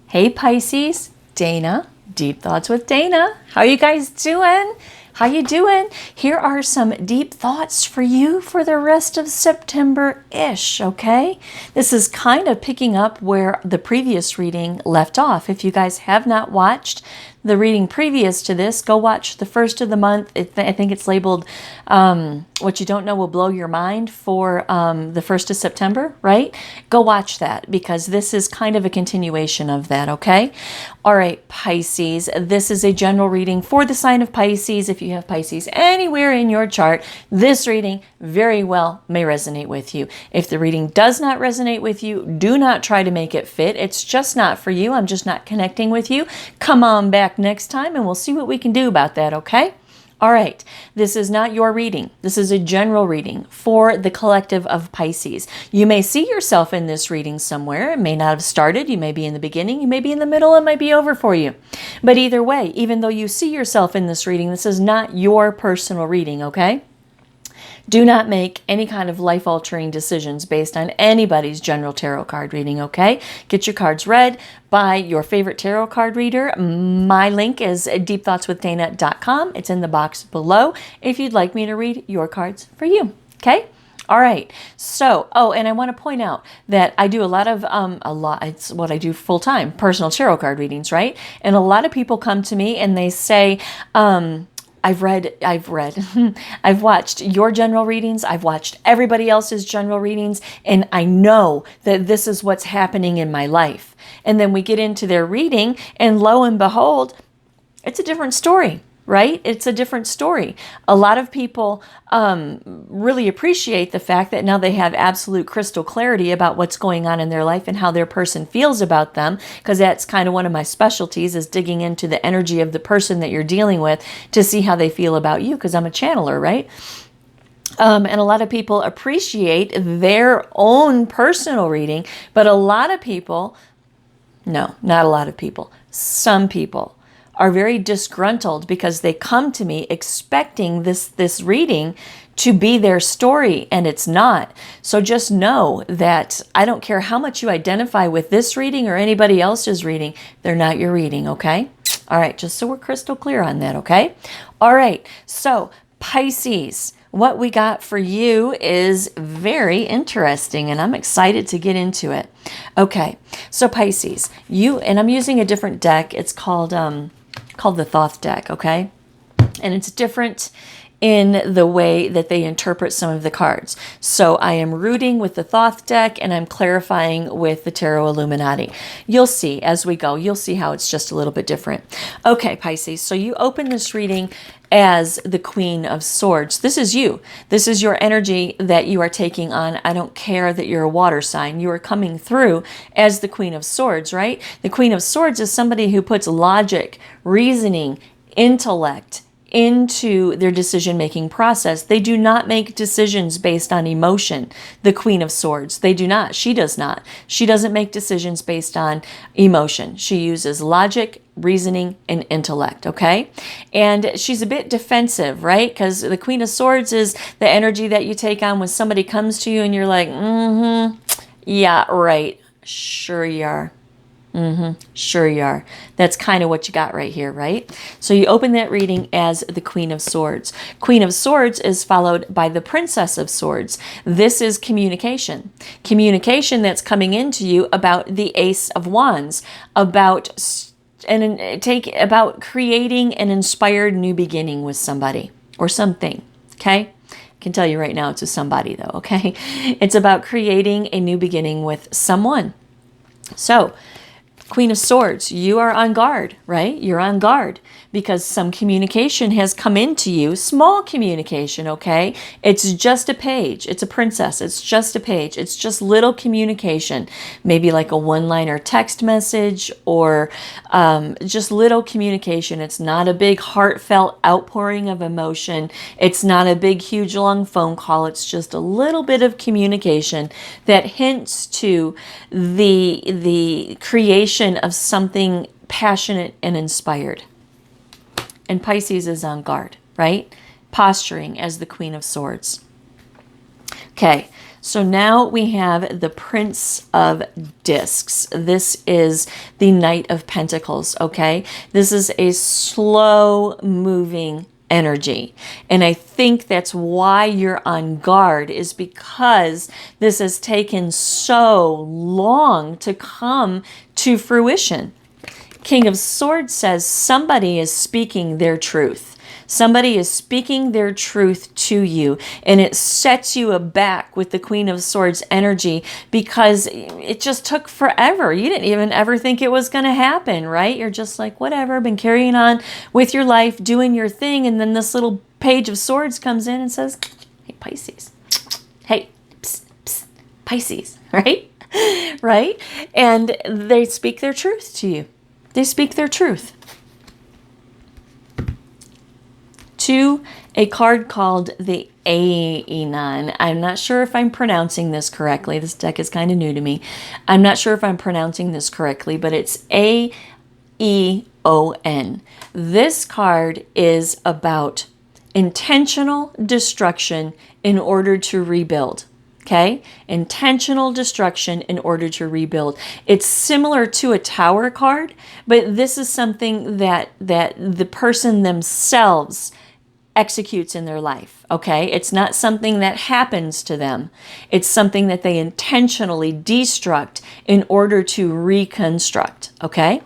Hey Pisces, Dana, Deep Thoughts with Dana. How you guys doing? How you doing? Here are some deep thoughts for you for the rest of September-ish, okay? This is kind of picking up where the previous reading left off. If you guys have not watched the reading previous to this, go watch the first of the month. I think it's labeled What You Don't Know Will Blow Your Mind for the 1st of September, right? Go watch that because this is kind of a continuation of that, okay? All right, Pisces, this is a general reading for the sign of Pisces. If you have Pisces anywhere in your chart, this reading very well may resonate with you. If the reading does not resonate with you, do not try to make it fit. It's just not for you. I'm just not connecting with you. Come on back next time and we'll see what we can do about that, okay? All right, this is not your reading. This is a general reading for the collective of Pisces. You may see yourself in this reading somewhere. It may not have started. You may be in the beginning. You may be in the middle. It might be over for you. But either way, even though you see yourself in this reading, this is not your personal reading, okay? Do not make any kind of life-altering decisions based on anybody's general tarot card reading, okay? Get your cards read by your favorite tarot card reader. My link is deepthoughtswithdana.com. It's in the box below if you'd like me to read your cards for you, okay? All right. So, and I want to point out that I do it's what I do full time, personal tarot card readings, right? And a lot of people come to me and they say, I've watched your general readings. I've watched everybody else's general readings, and I know that this is what's happening in my life. And then we get into their reading, and lo and behold, it's a different story, right? It's a different story. A lot of people really appreciate the fact that now they have absolute crystal clarity about what's going on in their life and how their person feels about them, because that's kind of one of my specialties, is digging into the energy of the person that you're dealing with to see how they feel about you, because I'm a channeler, right? And a lot of people appreciate their own personal reading, but a lot of people, no, not a lot of people, some people are very disgruntled because they come to me expecting this reading to be their story, and it's not. So just know that I don't care how much you identify with this reading or anybody else's reading, they're not your reading, okay? All right, just so we're crystal clear on that, okay? All right, so Pisces, what we got for you is very interesting, and I'm excited to get into it. Okay, so Pisces, and I'm using a different deck. It's called the Thoth deck, okay? And it's different in the way that they interpret some of the cards. So I am rooting with the Thoth deck and I'm clarifying with the Tarot Illuminati. You'll see as we go. You'll see how it's just a little bit different. Okay, Pisces, so you open this reading as the Queen of Swords. This is you. This is your energy that you are taking on. I don't care that you're a water sign. You are coming through as the Queen of Swords, right? The Queen of Swords is somebody who puts logic, reasoning, intellect into their decision-making process. They do not make decisions based on emotion. The Queen of Swords, they do not. She does not. She doesn't make decisions based on emotion. She uses logic, reasoning, and intellect, okay? And she's a bit defensive, right? Because the Queen of Swords is the energy that you take on when somebody comes to you and you're like, yeah, right. Sure you are. Sure you are. That's kind of what you got right here, right? So you open that reading as the Queen of Swords. Queen of Swords is followed by the Princess of Swords. This is communication. Communication that's coming into you about the Ace of Wands, about creating an inspired new beginning with somebody or something, okay? I can tell you right now it's a somebody though, okay? It's about creating a new beginning with someone. So, Queen of Swords, you are on guard, right? You're on guard because some communication has come into you. Small communication, okay? It's just a page. It's a princess. It's just a page. It's just little communication. Maybe like a one-liner text message or just little communication. It's not a big heartfelt outpouring of emotion. It's not a big, huge, long phone call. It's just a little bit of communication that hints to the creation of something passionate and inspired. And Pisces is on guard, right? Posturing as the Queen of Swords. Okay, So now we have the Prince of Discs. This is the Knight of Pentacles, okay? This is a slow moving energy. And I think that's why you're on guard, is because this has taken so long to come to fruition. King of Swords says somebody is speaking their truth. Somebody is speaking their truth to you, and it sets you aback with the Queen of Swords energy because it just took forever. You didn't even ever think it was going to happen, right? You're just like, whatever, been carrying on with your life, doing your thing, and then this little Page of Swords comes in and says, hey, Pisces. Hey, psst, psst, Pisces, right? Right? And they speak their truth to you. They speak their truth. To a card called the Aenon. I'm not sure if I'm pronouncing this correctly. This deck is kind of new to me. I'm not sure if I'm pronouncing this correctly, but it's A-E-O-N. This card is about intentional destruction in order to rebuild. Okay? Intentional destruction in order to rebuild. It's similar to a Tower card, but this is something that the person themselves executes in their life, okay? It's not something that happens to them. It's something that they intentionally destruct in order to reconstruct, okay?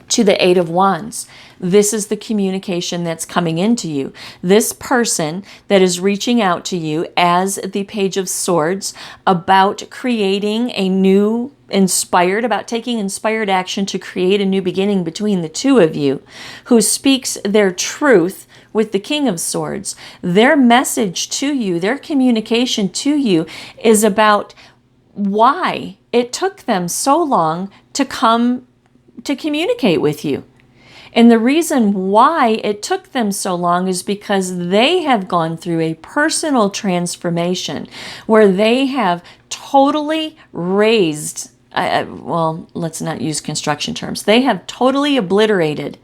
To the Eight of Wands. This is the communication that's coming into you. This person that is reaching out to you as the Page of Swords about creating a new about taking inspired action to create a new beginning between the two of you, who speaks their truth with the King of Swords. Their message to you, their communication to you is about why it took them so long to come to communicate with you. And the reason why it took them so long is because they have gone through a personal transformation where they have totally raised, well, let's not use construction terms. They have totally obliterated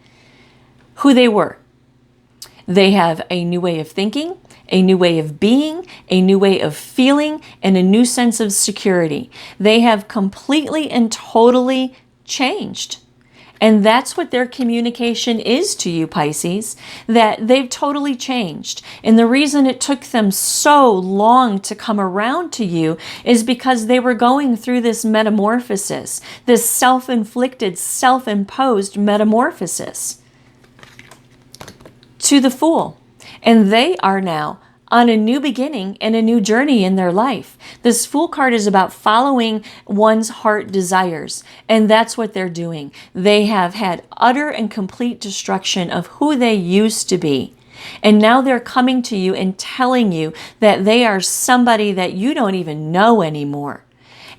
who they were. They have a new way of thinking, a new way of being, a new way of feeling, and a new sense of security. They have completely and totally changed. And that's what their communication is to you, Pisces, that they've totally changed. And the reason it took them so long to come around to you is because they were going through this metamorphosis, this self-inflicted, self-imposed metamorphosis. To the Fool. And they are now on a new beginning and a new journey in their life. This Fool card is about following one's heart desires, and that's what they're doing. They have had utter and complete destruction of who they used to be. And now they're coming to you and telling you that they are somebody that you don't even know anymore.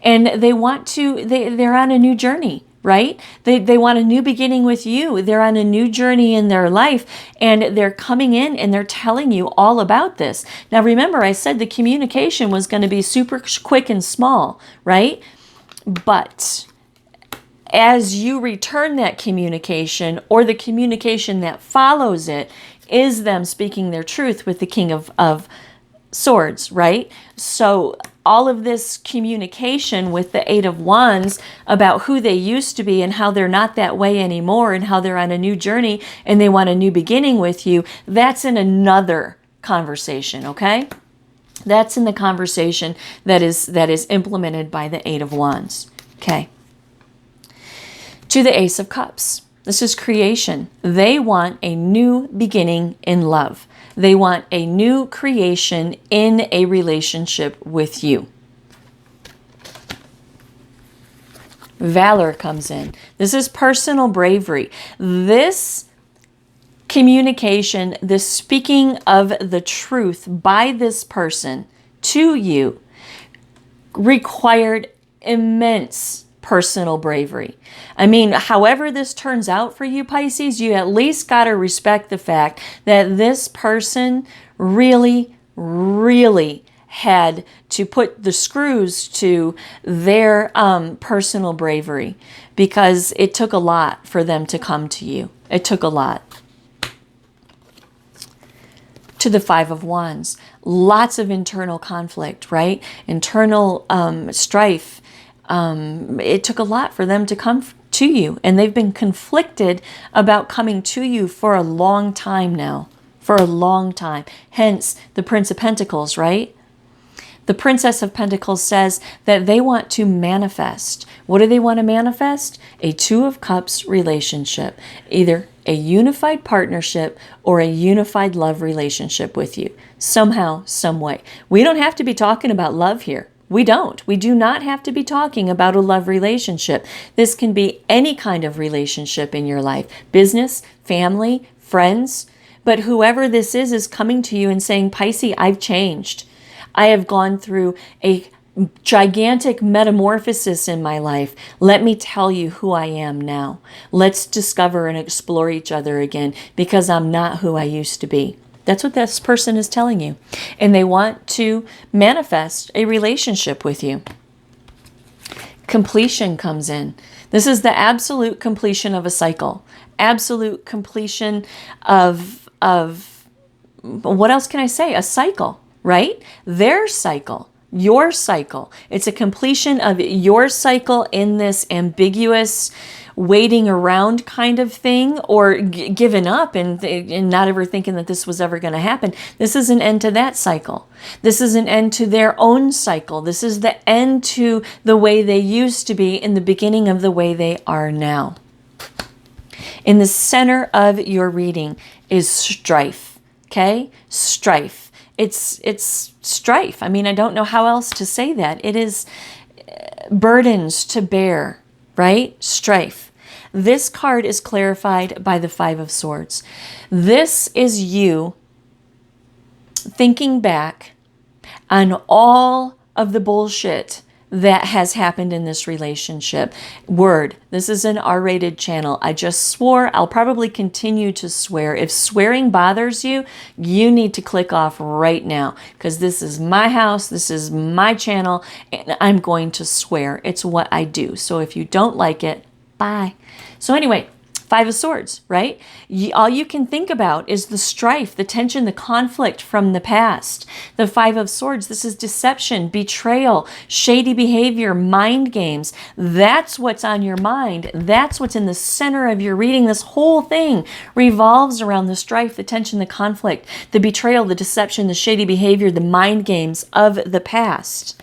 And they want to, they're on a new journey. Right? They want a new beginning with you. They're on a new journey in their life, and they're coming in and they're telling you all about this. Now, remember, I said the communication was going to be super quick and small, right? But as you return that communication, or the communication that follows it, is them speaking their truth with the King of Swords, right? So all of this communication with the Eight of Wands about who they used to be and how they're not that way anymore and how they're on a new journey and they want a new beginning with you, that's in another conversation, okay? That's in the conversation that is implemented by the Eight of Wands, okay? To the Ace of Cups. This is creation. They want a new beginning in love. They want a new creation in a relationship with you. Valor comes in. This is personal bravery. This communication, this speaking of the truth by this person to you required immense personal bravery. I mean, however this turns out for you, Pisces, you at least got to respect the fact that this person really, really had to put the screws to their personal bravery, because it took a lot for them to come to you. It took a lot. To the Five of Wands, lots of internal conflict, right? Internal strife. It took a lot for them to come to you, and they've been conflicted about coming to you for a long time now, for a long time. Hence the Prince of Pentacles, right? The Princess of Pentacles says that they want to manifest. What do they want to manifest? A Two of Cups relationship, either a unified partnership or a unified love relationship with you, somehow, some way. We don't have to be talking about love here. We don't. We do not have to be talking about a love relationship. This can be any kind of relationship in your life, business, family, friends. But whoever this is coming to you and saying, Pisces, I've changed. I have gone through a gigantic metamorphosis in my life. Let me tell you who I am now. Let's discover and explore each other again, because I'm not who I used to be. That's what this person is telling you. And they want to manifest a relationship with you. Completion comes in. This is the absolute completion of a cycle. Absolute completion of what else can I say? A cycle, right? Their cycle. Your cycle. It's a completion of your cycle in this ambiguous waiting around kind of thing, or giving up and not ever thinking that this was ever going to happen. This is an end to that cycle. This is an end to their own cycle. This is the end to the way they used to be and the beginning of the way they are now. In the center of your reading is strife. Okay? Strife. It's strife. I mean, I don't know how else to say that. It is burdens to bear, right? Strife. This card is clarified by the Five of Swords. This is you thinking back on all of the bullshit that has happened in this relationship. Word, this is an R-rated channel. I just swore. I'll probably continue to swear. If swearing bothers you, you need to click off right now, because this is my house, this is my channel, and I'm going to swear. It's what I do. So if you don't like it, bye. So anyway, Five of Swords, right? All you can think about is the strife, the tension, the conflict from the past. The Five of Swords, this is deception, betrayal, shady behavior, mind games. That's what's on your mind. That's what's in the center of your reading. This whole thing revolves around the strife, the tension, the conflict, the betrayal, the deception, the shady behavior, the mind games of the past.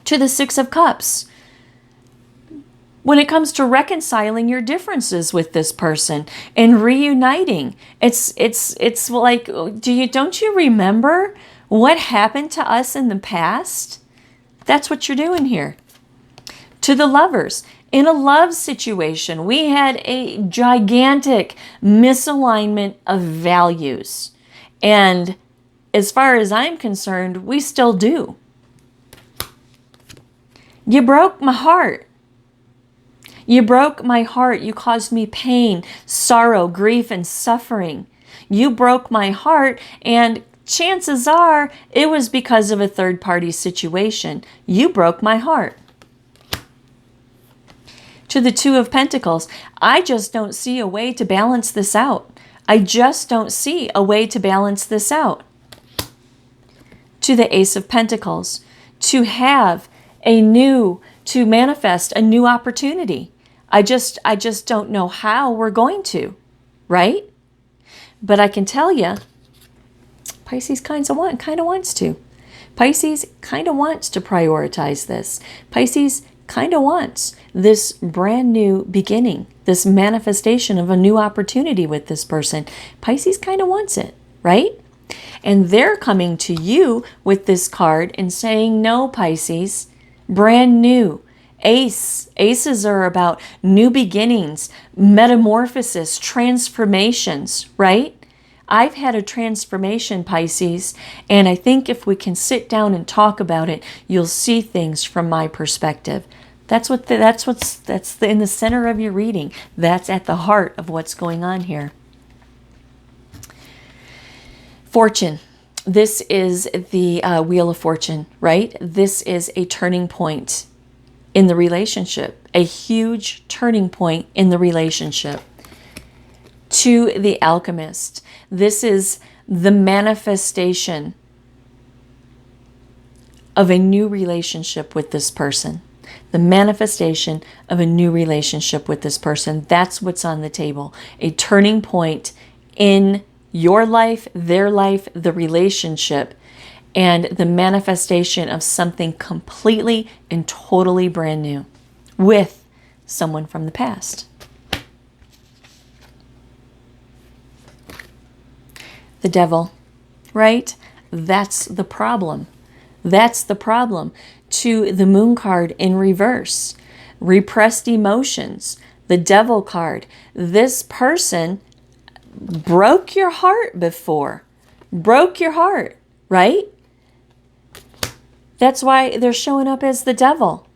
To the Six of Cups. When it comes to reconciling your differences with this person and reuniting, it's like, don't you remember what happened to us in the past? That's what you're doing here. To the Lovers, in a love situation, we had a gigantic misalignment of values. And as far as I'm concerned, we still do. You broke my heart. You broke my heart. You caused me pain, sorrow, grief, and suffering. You broke my heart, and chances are it was because of a third-party situation. You broke my heart. To the Two of Pentacles, I just don't see a way to balance this out. I just don't see a way to balance this out. To the Ace of Pentacles, to manifest a new opportunity. I just don't know how we're going to, right? But I can tell you, Pisces kind of wants to. Pisces kind of wants to prioritize this. Pisces kind of wants this brand new beginning, this manifestation of a new opportunity with this person. Pisces kind of wants it, right? And they're coming to you with this card and saying, no, Pisces, brand new. Aces are about new beginnings, metamorphosis, transformations, right? I've had a transformation, Pisces, and I think if we can sit down and talk about it, you'll see things from my perspective. That's in the center of your reading. That's at the heart of what's going on here. Fortune. This is the Wheel of Fortune, right? This is a turning point in the relationship, a huge turning point in the relationship. To the Alchemist, this is the manifestation of a new relationship with this person. The manifestation of a new relationship with this person. That's what's on the table. A turning point in your life, their life, the relationship, and the manifestation of something completely and totally brand new with someone from the past. The devil, right? That's the problem. That's the problem. To the moon card in reverse, repressed emotions, the devil card. This person broke your heart before, broke your heart, right? That's why they're showing up as the devil.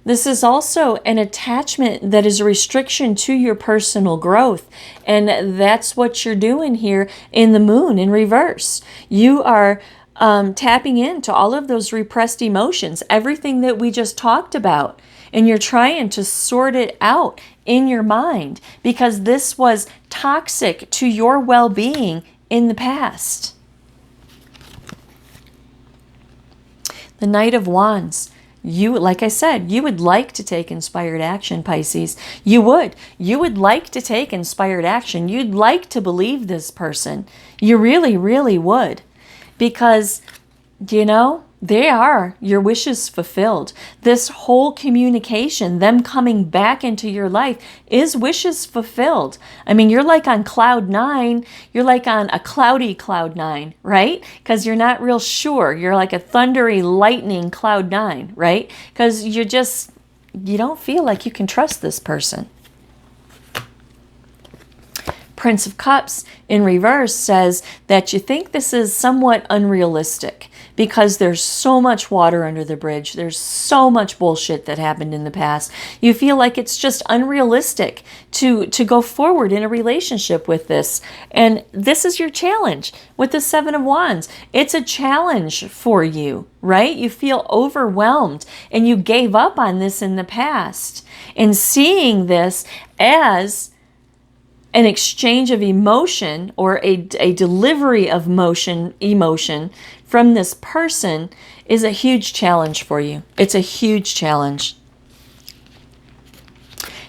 This is also an attachment that is a restriction to your personal growth. And that's what you're doing here in the moon in reverse. You are tapping into all of those repressed emotions, everything that we just talked about. And you're trying to sort it out in your mind because this was toxic to your well-being in the past. The Knight of Wands. You, like I said, you would like to take inspired action, Pisces. You would. You would like to take inspired action. You'd like to believe this person. You really, really would. Because, you know, they are your wishes fulfilled. This whole communication, them coming back into your life, is wishes fulfilled. I mean, you're like on cloud 9. You're like on a cloudy cloud 9, right? Because you're not real sure. You're like a thundery, lightning cloud 9, right? Because you don't feel like you can trust this person. Prince of Cups in reverse says that you think this is somewhat unrealistic because there's so much water under the bridge. There's so much bullshit that happened in the past. You feel like it's just unrealistic to go forward in a relationship with this. And this is your challenge with the Seven of Wands. It's a challenge for you, right? You feel overwhelmed and you gave up on this in the past. And seeing this as an exchange of emotion or a delivery of emotion from this person is a huge challenge for you. It's a huge challenge.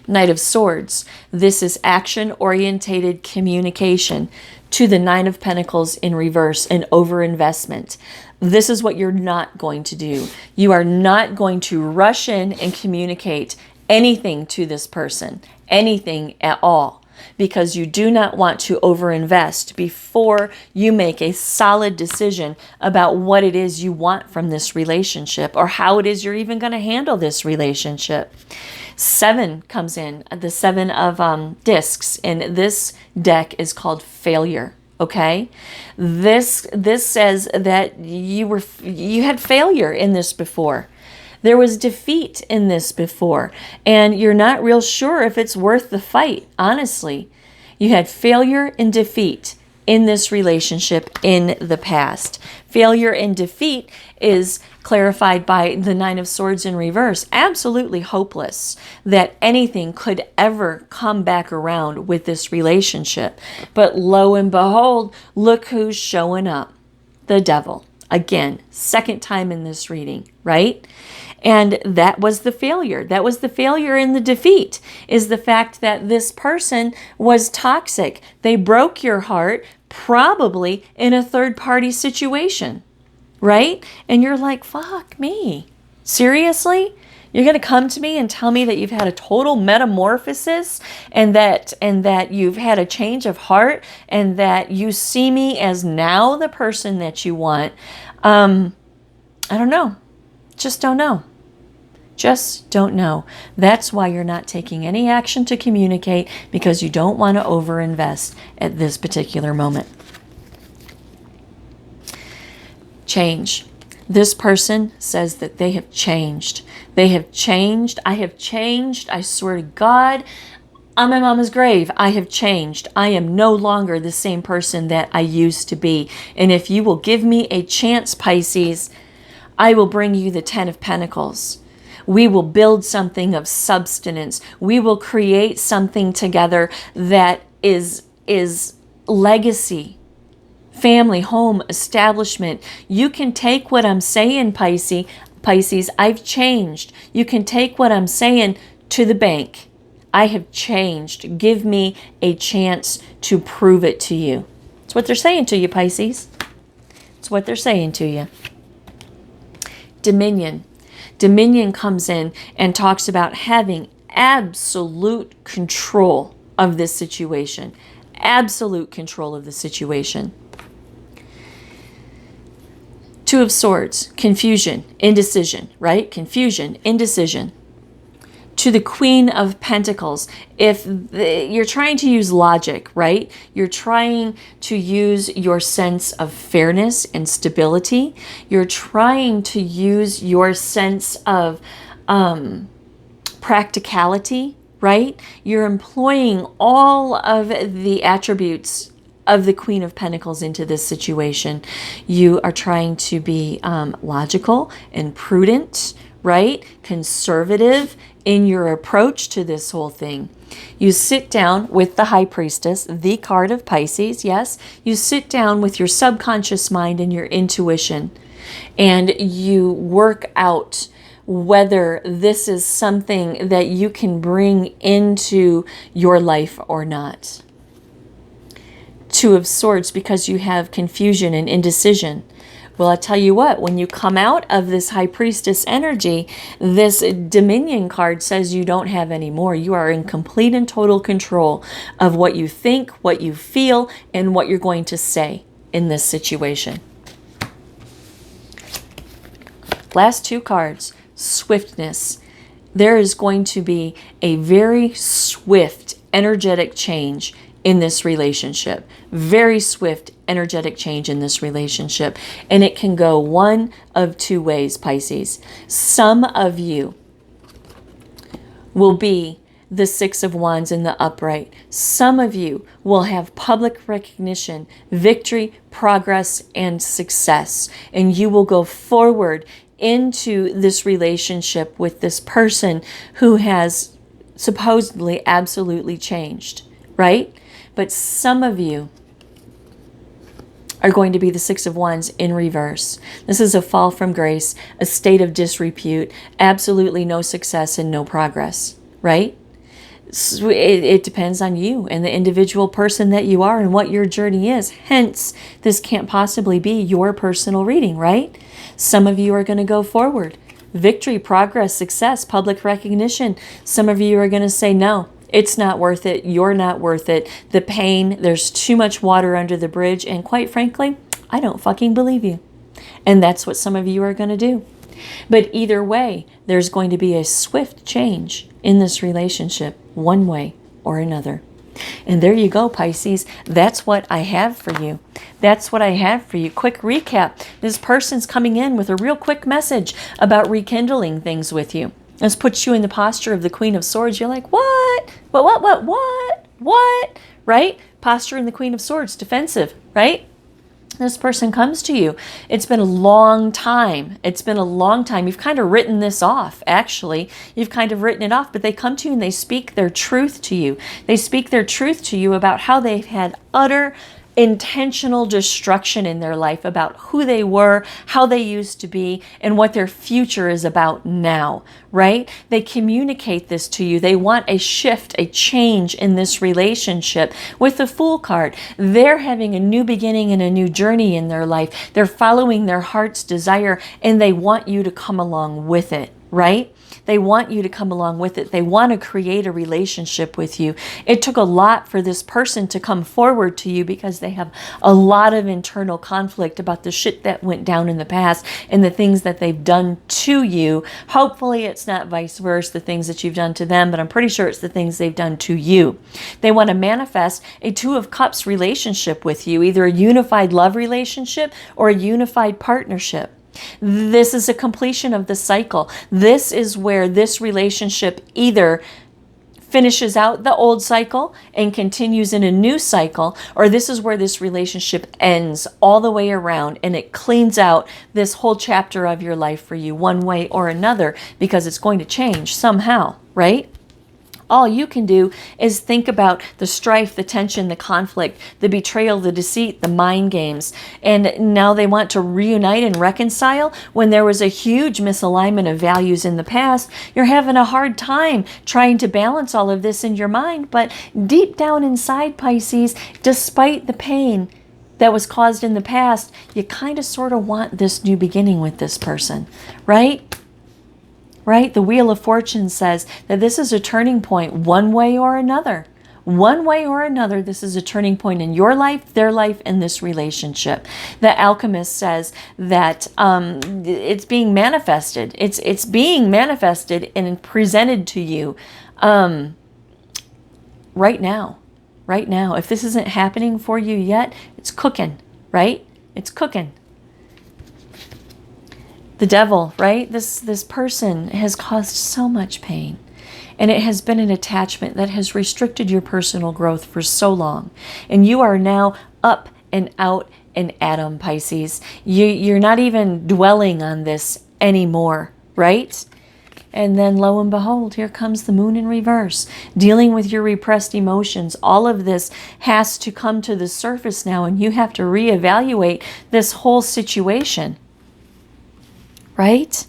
Knight of Swords. This is action-orientated communication. To the Nine of Pentacles in reverse, an overinvestment. This is what you're not going to do. You are not going to rush in and communicate anything to this person, anything at all, because you do not want to overinvest before you make a solid decision about what it is you want from this relationship or how it is you're even going to handle this relationship. 7 comes in, the 7 of discs, and this deck is called failure. Okay, this says that you had failure in this before. There was defeat in this before, and you're not real sure if it's worth the fight, honestly. You had failure and defeat in this relationship in the past. Failure and defeat is clarified by the Nine of Swords in reverse. Absolutely hopeless that anything could ever come back around with this relationship. But lo and behold, look who's showing up. The devil. Again, second time in this reading, right? And that was the failure. That was the failure in the defeat, is the fact that this person was toxic. They broke your heart, probably in a third-party situation, right? And you're like, fuck me. Seriously? You're going to come to me and tell me that you've had a total metamorphosis and that you've had a change of heart and that you see me as now the person that you want. I don't know. Just don't know. Just don't know. That's why you're not taking any action to communicate, because you don't want to overinvest at this particular moment. Change. This person says that they have changed. They have changed. I have changed. I swear to God, on my mama's grave, I have changed. I am no longer the same person that I used to be. And if you will give me a chance, Pisces, I will bring you the 10 of Pentacles. We will build something of substance. We will create something together that is legacy family, home, establishment. You can take what I'm saying, Pisces, I've changed. You can take what I'm saying to the bank. I have changed. Give me a chance to prove it to you. It's what they're saying to you, Pisces. It's what they're saying to you. Dominion. Dominion comes in and talks about having absolute control of this situation. Absolute control of the situation. Two of Swords, confusion, indecision, right? Confusion, indecision. To the Queen of Pentacles, if you're trying to use logic, right? You're trying to use your sense of fairness and stability. You're trying to use your sense of practicality, right? You're employing all of the attributes of the Queen of Pentacles into this situation. You are trying to be logical and prudent, right? Conservative in your approach to this whole thing. You sit down with the High Priestess, the card of Pisces, yes? You sit down with your subconscious mind and your intuition, and you work out whether this is something that you can bring into your life or not. Two of Swords, because you have confusion and indecision. Well, I tell you what, when you come out of this High Priestess energy, this Dominion card says you don't have any more. You are in complete and total control of what you think, what you feel, and what you're going to say in this situation. Last two cards, swiftness. There is going to be a very swift, energetic change in this relationship. Very swift, energetic change in this relationship. And it can go one of two ways, Pisces. Some of you will be the Six of Wands in the upright. Some of you will have public recognition, victory, progress, and success. And you will go forward into this relationship with this person who has supposedly absolutely changed, right? But some of you are going to be the Six of Wands in reverse. This is a fall from grace, a state of disrepute, absolutely no success and no progress, right? So it depends on you and the individual person that you are and what your journey is. Hence, this can't possibly be your personal reading, right? Some of you are going to go forward. Victory, progress, success, public recognition. Some of you are going to say, no, it's not worth it. You're not worth it. The pain, there's too much water under the bridge. And quite frankly, I don't fucking believe you. And that's what some of you are going to do. But either way, there's going to be a swift change in this relationship, one way or another. And there you go, Pisces. That's what I have for you. That's what I have for you. Quick recap. This person's coming in with a real quick message about rekindling things with you. This puts you in the posture of the Queen of Swords. You're like, what? What? Right? Posture in the Queen of Swords, defensive, right? This person comes to you. It's been a long time. It's been a long time. You've kind of written this off, actually. You've kind of written it off, but they come to you and they speak their truth to you. They speak their truth to you about how they've had utter intentional destruction in their life, about who they were, how they used to be, and what their future is about now, right? They communicate this to you. They want a shift, a change in this relationship. With the Fool card, they're having a new beginning and a new journey in their life. They're following their heart's desire, and they want you to come along with it, right? They want you to come along with it. They want to create a relationship with you. It took a lot for this person to come forward to you because they have a lot of internal conflict about the shit that went down in the past and the things that they've done to you. Hopefully it's not vice versa, the things that you've done to them, but I'm pretty sure it's the things they've done to you. They want to manifest a Two of Cups relationship with you, either a unified love relationship or a unified partnership. This is a completion of the cycle. This is where this relationship either finishes out the old cycle and continues in a new cycle, or this is where this relationship ends all the way around and it cleans out this whole chapter of your life for you one way or another, because it's going to change somehow, right? All you can do is think about the strife, the tension, the conflict, the betrayal, the deceit, the mind games. And now they want to reunite and reconcile when there was a huge misalignment of values in the past. You're having a hard time trying to balance all of this in your mind. But deep down inside, Pisces, despite the pain that was caused in the past, you kind of sort of want this new beginning with this person, right? Right? The Wheel of Fortune says that this is a turning point one way or another. One way or another, this is a turning point in your life, their life, and this relationship. The Alchemist says that it's being manifested. It's being manifested and presented to you right now. Right now. If this isn't happening for you yet, it's cooking, right? It's cooking. The Devil, right? This person has caused so much pain. And it has been an attachment that has restricted your personal growth for so long. And you are now up and out and at 'em, Pisces. You're not even dwelling on this anymore, right? And then lo and behold, here comes the Moon in reverse, dealing with your repressed emotions. All of this has to come to the surface now, and you have to reevaluate this whole situation. Right?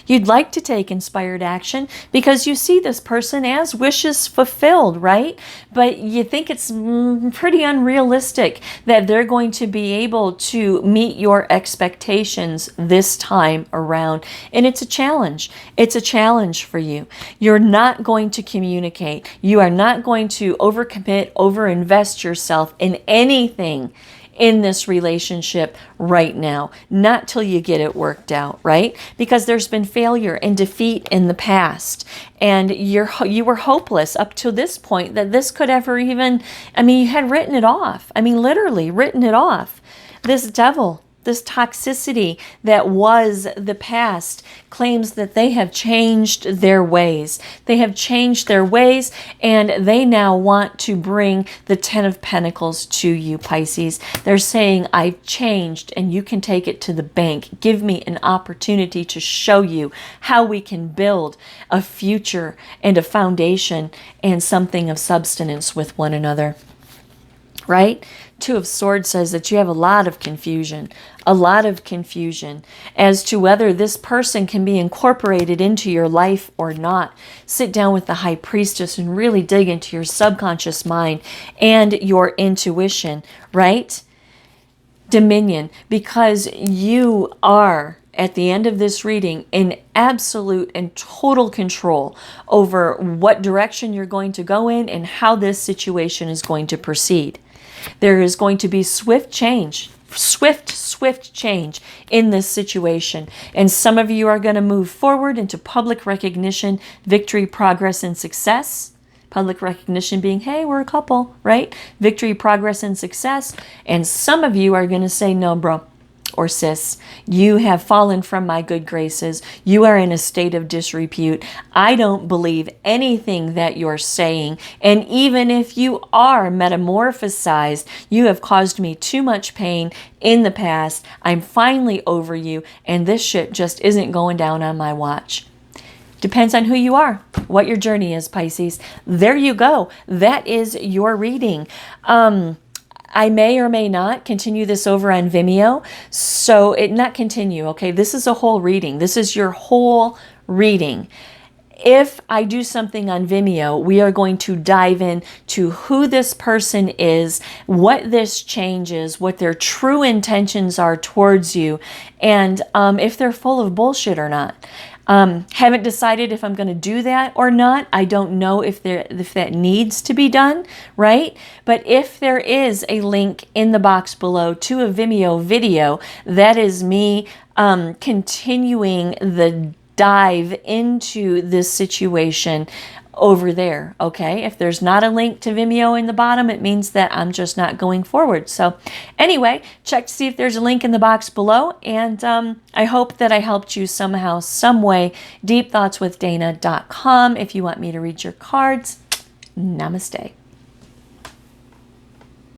You'd like to take inspired action because you see this person as wishes fulfilled, right? But you think it's pretty unrealistic that they're going to be able to meet your expectations this time around. And it's a challenge. It's a challenge for you. You're not going to communicate. You are not going to overcommit, overinvest yourself in anything in this relationship right now, not till you get it worked out, right? Because there's been failure and defeat in the past, and you were hopeless up to this point that this could ever even, you had written it off. Literally written it off. This Devil, this toxicity that was the past, claims that they have changed their ways. They have changed their ways, and they now want to bring the Ten of Pentacles to you, Pisces. They're saying, I've changed, and you can take it to the bank. Give me an opportunity to show you how we can build a future and a foundation and something of substance with one another. Right? Two of Swords says that you have a lot of confusion as to whether this person can be incorporated into your life or not. Sit down with the High Priestess and really dig into your subconscious mind and your intuition, right? Dominion, because you are, at the end of this reading, in absolute and total control over what direction you're going to go in and how this situation is going to proceed. There is going to be swift change in this situation. And some of you are going to move forward into public recognition, victory, progress, and success. Public recognition being, hey, we're a couple, right? Victory, progress, and success. And some of you are going to say, no, bro, or sis, you have fallen from my good graces. You are in a state of disrepute. I don't believe anything that you're saying. And even if you are metamorphosized, you have caused me too much pain in the past. I'm finally over you, and this shit just isn't going down on my watch. Depends on who you are, what your journey is, Pisces. There you go. That is your reading. I may or may not continue this over on Vimeo. So not continue, okay? This is a whole reading. This is your whole reading. If I do something on Vimeo, we are going to dive in to who this person is, what this changes, what their true intentions are towards you, and if they're full of bullshit or not. Haven't decided if I'm going to do that or not. I don't know if that needs to be done, right? But if there is a link in the box below to a Vimeo video, that is me continuing the dive into this situation over there, okay? If there's not a link to Vimeo in the bottom, it means that I'm just not going forward. So anyway, check to see if there's a link in the box below, and I hope that I helped you somehow, some way. deepthoughtswithdana.com if you want me to read your cards. Namaste.